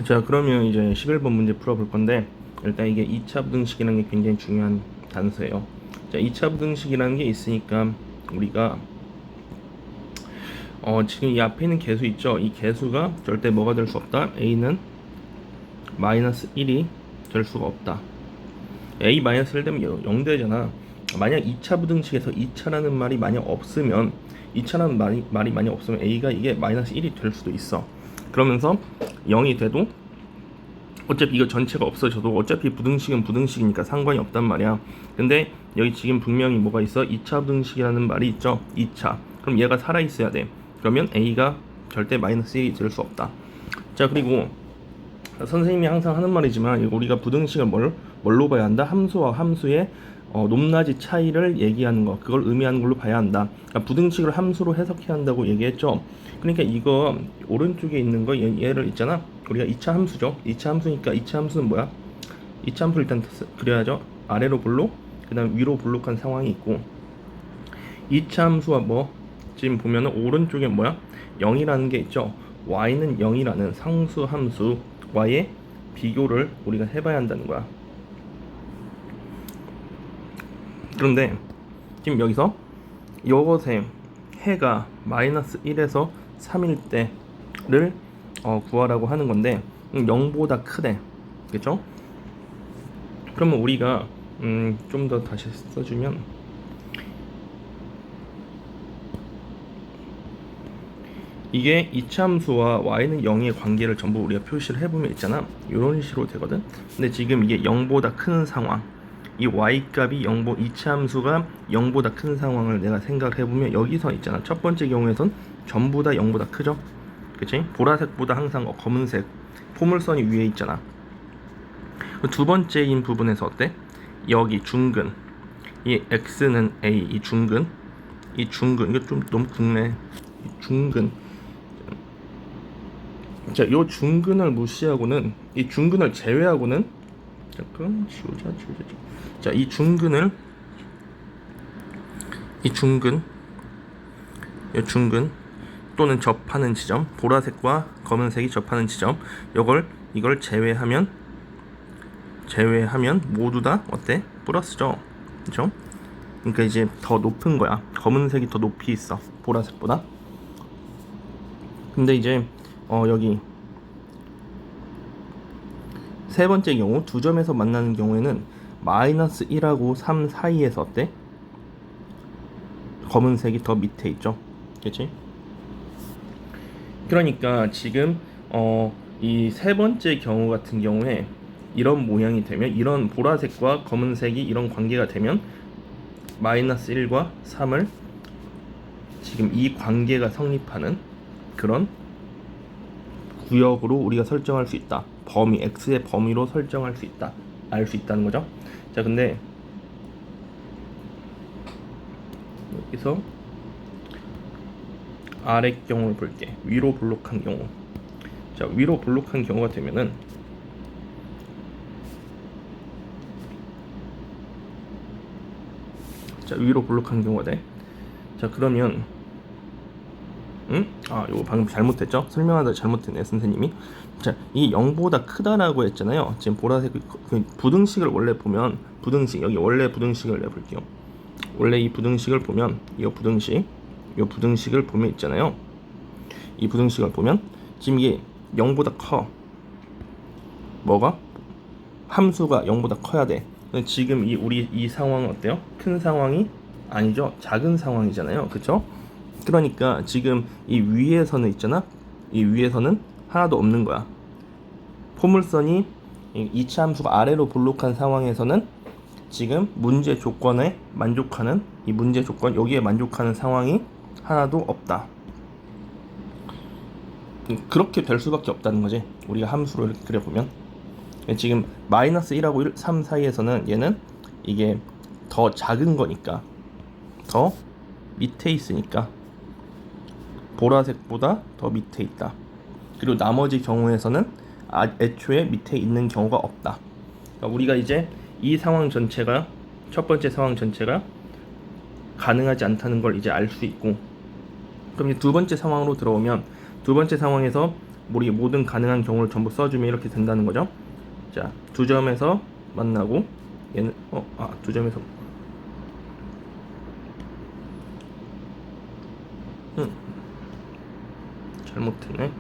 자, 그러면 이제 11번 문제 풀어볼 건데, 일단 이게 2차 부등식이라는 게 굉장히 중요한 단서예요. 자, 2차 부등식이라는 게 있으니까 우리가 지금 이 앞에 있는 개수 있죠? 이 개수가 절대 뭐가 될 수 없다. a는 마이너스 1이 될 수가 없다. a 마이너스 1 되면 0 되잖아. 만약 2차 부등식에서 2차라는 말이 만약 없으면 2차라는 말이 만약 없으면 a가 이게 마이너스 1이 될 수도 있어. 그러면서 0이 돼도 어차피 이거 전체가 없어져도 어차피 부등식은 부등식이니까 상관이 없단 말이야. 근데 여기 지금 분명히 뭐가 있어? 2차 부등식이라는 말이 있죠. 2차. 그럼 얘가 살아있어야 돼. 그러면 a가 절대 마이너스 1이 될 수 없다. 자, 그리고 선생님이 항상 하는 말이지만 우리가 부등식을 뭘로 봐야 한다? 함수와 함수의 높낮이 차이를 얘기하는 거, 그걸 의미하는 걸로 봐야 한다. 그러니까 부등식을 함수로 해석해야 한다고 얘기했죠. 그러니까 이거 오른쪽에 있는 거 얘를 있잖아. 우리가 2차 함수죠. 2차 함수니까 2차 함수는 뭐야? 2차 함수 일단 그려야죠. 아래로 블록, 그 다음 위로 블록한 상황이 있고, 2차 함수와 뭐 지금 보면은 오른쪽에 뭐야? 0이라는 게 있죠. y는 0이라는 상수 함수와의 비교를 우리가 해봐야 한다는 거야. 그런데 지금 여기서 이것의 해가 마이너스 1에서 3일 때를 구하라고 하는 건데 0보다 크대. 그쵸? 그러면 우리가 좀 더 다시 써주면 이게 이차함수와 y는 0의 관계를 전부 우리가 표시를 해보면 있잖아. 이런 식으로 되거든. 근데 지금 이게 0보다 큰 상황, 이 y값이 이차함수가 0보다 큰 상황을 내가 생각을 해보면 여기서 있잖아. 첫 번째 경우에선 전부 다 0보다 크죠. 그치? 보라색보다 항상 검은색 포물선이 위에 있잖아. 두 번째인 부분에서 어때? 여기 중근, 이 x는 a, 이 중근 이거 좀 너무 굵네. 중근. 자, 요 중근을 무시하고는, 이 중근을 제외하고는, 잠깐 지우자. 자, 이 중근, 이 중근 또는 접하는 지점, 보라색과 검은색이 접하는 지점, 이걸 제외하면 모두 다 어때? 플러스죠. 그렇죠? 그러니까 이제 더 높은 거야. 검은색이 더 높이 있어, 보라색보다. 근데 이제 여기 세 번째 경우 두 점에서 만나는 경우에는 마이너스 1하고 3 사이에서 어때? 검은색이 더 밑에 있죠. 그치? 그러니까 지금 이 세 번째 경우 같은 경우에 이런 모양이 되면, 이런 보라색과 검은색이 이런 관계가 되면 마이너스 1과 3을 지금 이 관계가 성립하는 그런 구역으로 우리가 설정할 수 있다. 범위, x의 범위로 설정할 수 있다. 알 수 있다는 거죠. 자, 근데 여기서 아래 경우를 볼게. 위로 블록한 경우. 자, 위로 블록한 경우가 되면은 자, 위로 블록한 경우가 돼. 자, 그러면 이거 방금 잘못했죠? 설명하다 잘못했네, 선생님이. 자, 이 0보다 크다라고 했잖아요. 지금 보라색 부등식을 원래 보면, 여기 원래 부등식을 내볼게요. 원래 이 부등식을 보면, 이 부등식을 보면 있잖아요. 이 부등식을 보면 지금 이게 0보다 커. 뭐가? 함수가 0보다 커야 돼. 지금 우리 이 상황은 어때요? 큰 상황이 아니죠. 작은 상황이잖아요. 그쵸? 그러니까 지금 이 위에서는 있잖아. 이 위에서는 하나도 없는 거야. 포물선이 2차 함수가 아래로 블록한 상황에서는 지금 문제 조건에 만족하는, 이 문제 조건 여기에 만족하는 상황이 하나도 없다. 그렇게 될 수밖에 없다는 거지. 우리가 함수로 이렇게 그려보면 지금 마이너스 1하고 3 사이에서는 얘는 이게 더 작은 거니까, 더 밑에 있으니까 보라색보다 더 밑에 있다. 그리고 나머지 경우에서는 애초에 밑에 있는 경우가 없다. 그러니까 우리가 이제 이 상황 전체가, 첫 번째 상황 전체가 가능하지 않다는 걸 이제 알 수 있고, 그럼 이제 두 번째 상황으로 들어오면, 두 번째 상황에서 우리 모든 가능한 경우를 전부 써주면 이렇게 된다는 거죠. 자, 두 점에서 만나고 얘는 두 점에서 잘못했네.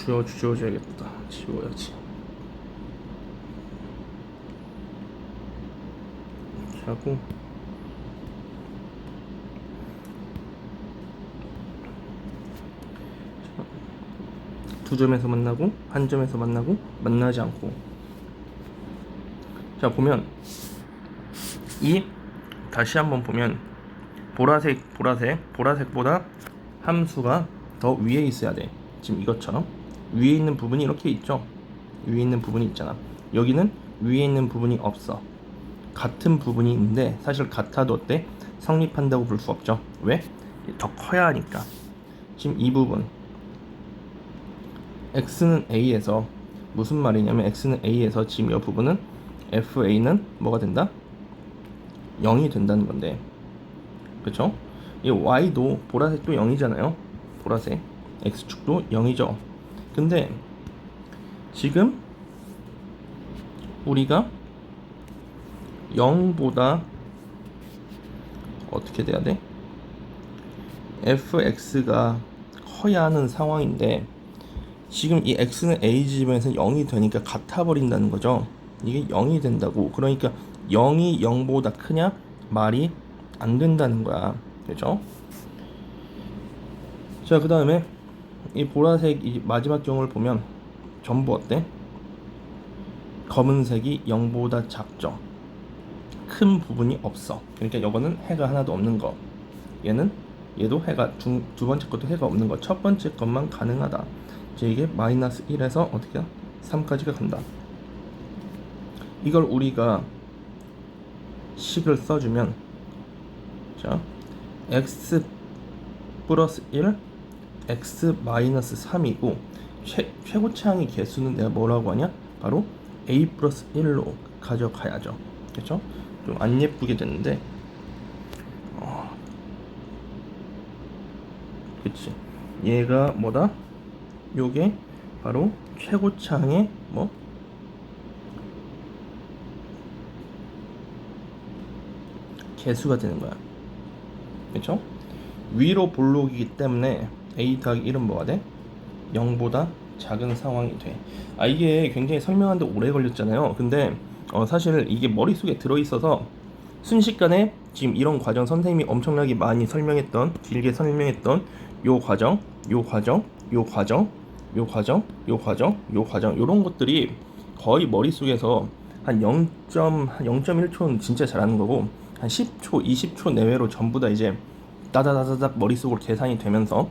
지워줘야겠다. 지워야지. 이렇게 하고 두 점에서 만나고 한 점에서 만나고 만나지 않고. 자, 보면 다시 한번 보면 보라색보다 함수가 더 위에 있어야 돼. 지금 이것처럼 위에 있는 부분이 이렇게 있죠. 위에 있는 부분이 있잖아. 여기는 위에 있는 부분이 없어. 같은 부분이 있는데 사실 같아도 어때? 성립한다고 볼 수 없죠. 왜? 더 커야 하니까. 지금 이 부분 x는 a에서 무슨 말이냐면 x는 a에서 지금 이 부분은 fa는 뭐가 된다? 0이 된다는 건데, 그쵸? 이 y도 보라색도 0이잖아요. 보라색 x축도 0이죠. 근데 지금 우리가 0보다 어떻게 돼야 돼? fx가 커야 하는 상황인데 지금 이 x는 a 지점에서 0이 되니까 같아 버린다는 거죠. 이게 0이 된다고. 그러니까 0이 0보다 크냐? 말이 안 된다는 거야. 그죠? 자, 그 다음에 이 보라색 이 마지막 경우를 보면 전부 어때? 검은색이 0보다 작죠. 큰 부분이 없어. 그러니까 이거는 해가 하나도 없는 거. 얘도 해가 두 번째 것도 해가 없는 거. 첫 번째 것만 가능하다. 이게 마이너스 1에서 어떻게 3까지가 간다. 이걸 우리가 식을 써주면, 자, x 플러스 1 x 마이너스 3이고 최고차항의 개수는 내가 뭐라고 하냐? 바로 a 플러스 1로 가져가야죠. 그렇죠? 좀 안 예쁘게 됐는데 그치, 얘가 뭐다? 요게 바로 최고차항의 개수가 되는 거야. 그쵸? 위로 볼록이기 때문에 a 더하기 1은 뭐가 돼? 0보다 작은 상황이 돼. 이게 굉장히 설명하는데 오래 걸렸잖아요. 근데 사실 이게 머릿속에 들어있어서 순식간에 지금 이런 과정 선생님이 엄청나게 많이 설명했던, 길게 설명했던 요 과정, 요 과정, 요 과정, 요 과정, 요 과정, 요 과정, 요런 것들이 거의 머릿속에서 한 0.1초는 진짜 잘하는 거고, 한 10초, 20초 내외로 전부 다 이제 따다다다닥 머릿속으로 계산이 되면서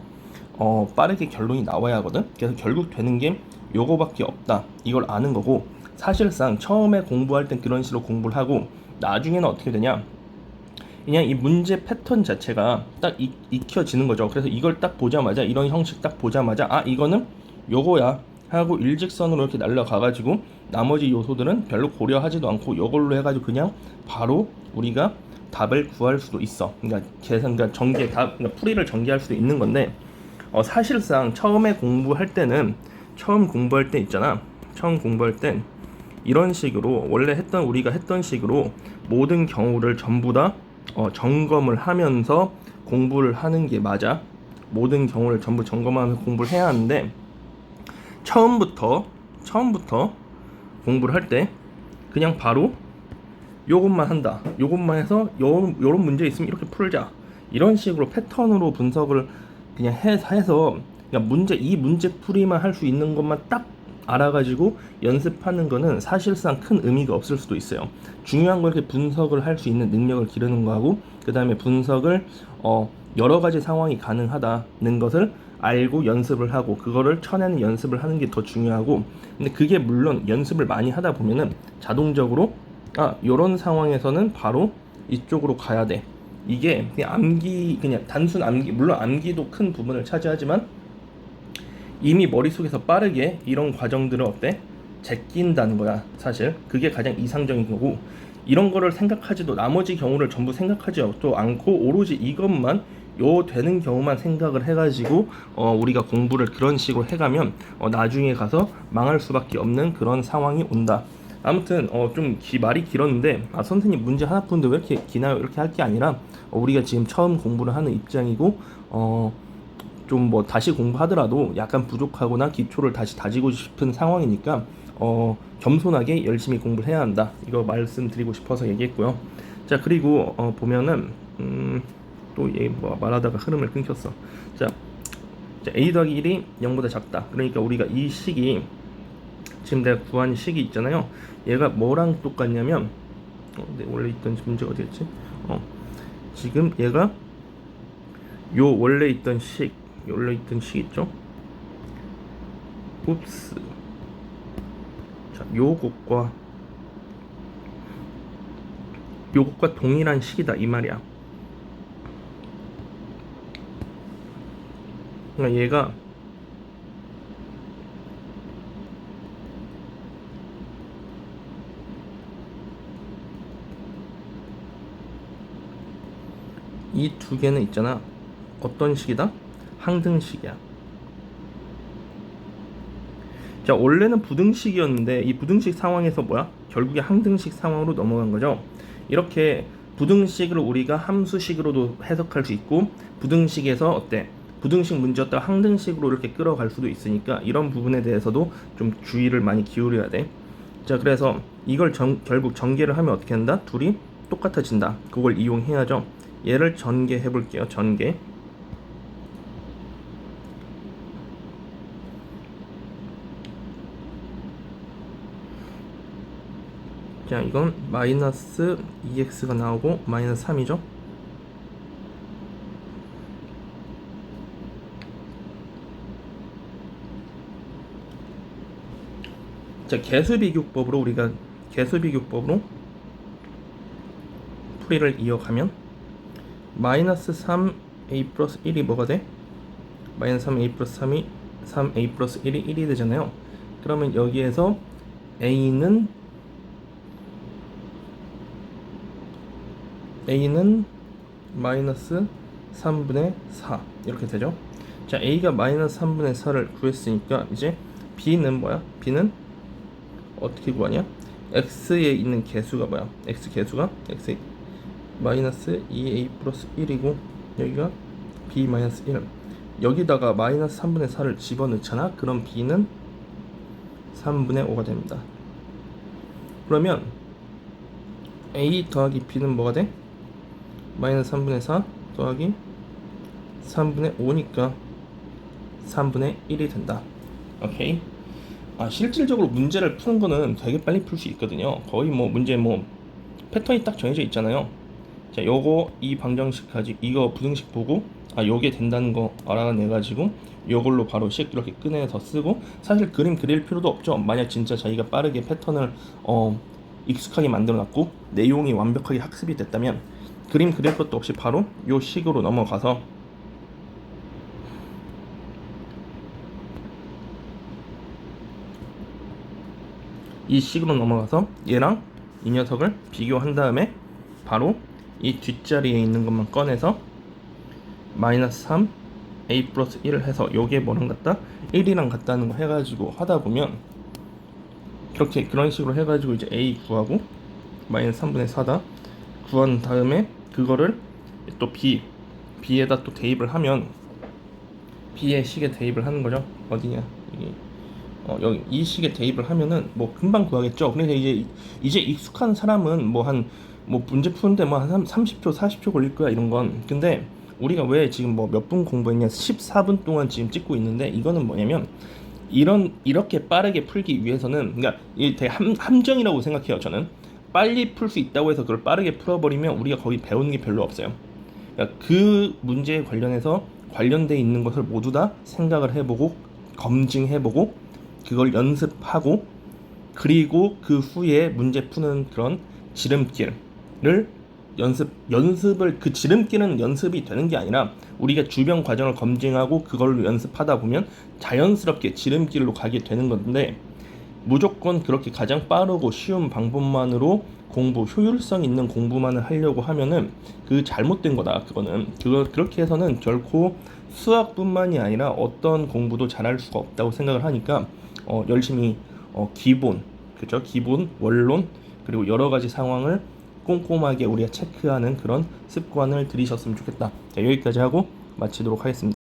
빠르게 결론이 나와야 하거든. 그래서 결국 되는 게 요거밖에 없다. 이걸 아는 거고, 사실상 처음에 공부할 땐 그런 식으로 공부를 하고 나중에는 어떻게 되냐? 그냥 이 문제 패턴 자체가 딱 익혀지는 거죠. 그래서 이걸 딱 보자마자, 이런 형식 딱 보자마자 이거는 요거야 하고 일직선으로 이렇게 날라가가지고 나머지 요소들은 별로 고려하지도 않고 요걸로 해가지고 그냥 바로 우리가 답을 구할 수도 있어. 그러니까 그러니까 풀이를 전개할 수도 있는 건데, 사실상 처음 공부할 때 있잖아. 처음 공부할 땐 이런 식으로 우리가 했던 식으로 모든 경우를 전부 다 점검을 하면서 공부를 하는 게 맞아. 모든 경우를 전부 점검하면서 공부를 해야 하는데, 처음부터 공부를 할 때 그냥 바로 요것만 한다. 요것만 해서 요런 문제 있으면 이렇게 풀자. 이런 식으로 패턴으로 분석을 그냥 해서 그냥 이 문제 풀이만 할 수 있는 것만 딱 알아가지고 연습하는 거는 사실상 큰 의미가 없을 수도 있어요. 중요한 건 이렇게 분석을 할 수 있는 능력을 기르는 거하고, 그 다음에 분석을 여러 가지 상황이 가능하다는 것을 알고 연습을 하고 그거를 쳐내는 연습을 하는 게 더 중요하고, 근데 그게 물론 연습을 많이 하다 보면은 자동적으로 요런 상황에서는 바로 이쪽으로 가야 돼. 이게 그냥 단순 암기, 물론 암기도 큰 부분을 차지하지만 이미 머릿속에서 빠르게 이런 과정들을 제낀다는 거야. 사실 그게 가장 이상적인 거고, 이런 거를 나머지 경우를 전부 생각하지도 않고 오로지 이것만 요 되는 경우만 생각을 해가지고 우리가 공부를 그런 식으로 해가면 나중에 가서 망할 수밖에 없는 그런 상황이 온다. 아무튼 좀 말이 길었는데 선생님 문제 하나 푸는데 왜 이렇게 기나요? 이렇게 할 게 아니라 우리가 지금 처음 공부를 하는 입장이고 좀 뭐 다시 공부하더라도 약간 부족하거나 기초를 다시 다지고 싶은 상황이니까 겸손하게 열심히 공부를 해야 한다. 이거 말씀드리고 싶어서 얘기했고요. 자, 그리고 보면은 또 얘 뭐 말하다가 흐름을 끊겼어. 자, a 더하기 1이 0보다 작다. 그러니까 우리가 이 식이 지금 내가 구한 식이 있잖아요. 얘가 뭐랑 똑같냐면 원래 있던 문제 어디였지? 지금 얘가 요 원래 있던 식 있죠? 옵스. 자, 요것과 동일한 식이다 이 말이야. 그러니까 얘가 이 두 개는 있잖아. 어떤 식이다? 항등식이야. 자, 원래는 부등식이었는데 이 부등식 상황에서 뭐야? 결국에 항등식 상황으로 넘어간 거죠. 이렇게 부등식을 우리가 함수식으로도 해석할 수 있고 부등식에서 어때? 부등식 문제였다가 항등식으로 이렇게 끌어갈 수도 있으니까 이런 부분에 대해서도 좀 주의를 많이 기울여야 돼. 자, 그래서 이걸 결국 전개를 하면 어떻게 한다? 둘이 똑같아진다. 그걸 이용해야죠. 얘를 전개해 볼게요. 전개. 자, 이건 마이너스 2x가 나오고 마이너스 3이죠. 자, 개수비교법으로 우리가 개수비교법으로 풀이를 이어가면 마이너스 3a 플러스 1이 뭐가 돼? 마이너스 3a 플러스 3이 3a 플러스 1이 1이 되잖아요. 그러면 여기에서 a는 마이너스 3분의 4 이렇게 되죠. 자, a가 마이너스 3분의 4를 구했으니까 이제 b는 뭐야? b는 어떻게 구하냐? x에 있는 개수가 뭐야? x 개수가 x 마이너스 2a 플러스 1이고 여기가 b 마이너스 1. 여기다가 마이너스 3분의 4를 집어넣잖아. 그럼 b는 3분의 5가 됩니다. 그러면 a 더하기 b는 뭐가 돼? 마이너스 3분의 4 더하기 3분의 5니까 3분의 1이 된다. 오케이? 실질적으로 문제를 푸는 거는 되게 빨리 풀 수 있거든요. 거의 뭐 문제 패턴이 딱 정해져 있잖아요. 자, 요거 이 방정식 가지고 이거 부등식 보고 요게 된다는 거 알아내가지고 요걸로 바로 식 이렇게 꺼내서 쓰고, 사실 그림 그릴 필요도 없죠. 만약 진짜 자기가 빠르게 패턴을 익숙하게 만들어놨고 내용이 완벽하게 학습이 됐다면 그림 그릴 것도 없이 바로 요 식으로 넘어가서 이 식으로 넘어가서 얘랑 이 녀석을 비교한 다음에 바로 이 뒷자리에 있는 것만 꺼내서 마이너스 3 a 플러스 1을 해서 요게 뭐랑 같다? 1이랑 같다는 거 해가지고 하다 보면 그런 식으로 해가지고 이제 a 구하고 마이너스 3분의 4다 구한 다음에 그거를 또 b에다 또 대입을 하면 b의 식에 대입을 하는 거죠. 어디냐 이게 여기 이 식에 대입을 하면은 뭐 금방 구하겠죠. 그래서 이제 익숙한 사람은 뭐 문제 푸는데 뭐 한 30초 40초 걸릴 거야 이런 건. 근데 우리가 왜 지금 뭐 몇 분 공부했냐 14분 동안 지금 찍고 있는데 이거는 뭐냐면 이렇게 빠르게 풀기 위해서는, 그러니까 이게 되게 함정이라고 생각해요. 저는 빨리 풀 수 있다고 해서 그걸 빠르게 풀어버리면 우리가 거기 배우는 게 별로 없어요. 그러니까 그 문제에 관련해서 관련돼 있는 것을 모두 다 생각을 해보고 검증해보고 그걸 연습하고 그리고 그 후에 문제 푸는 그런 지름길을 연습을 그 지름길은 연습이 되는 게 아니라 우리가 주변 과정을 검증하고 그걸로 연습하다 보면 자연스럽게 지름길로 가게 되는 건데, 무조건 그렇게 가장 빠르고 쉬운 방법만으로 공부, 효율성 있는 공부만을 하려고 하면은 그 잘못된 거다. 그거 그렇게 해서는 결코 수학뿐만이 아니라 어떤 공부도 잘할 수가 없다고 생각을 하니까 열심히 기본, 그죠? 기본, 원론 그리고 여러 가지 상황을 꼼꼼하게 우리가 체크하는 그런 습관을 들이셨으면 좋겠다. 자, 여기까지 하고 마치도록 하겠습니다.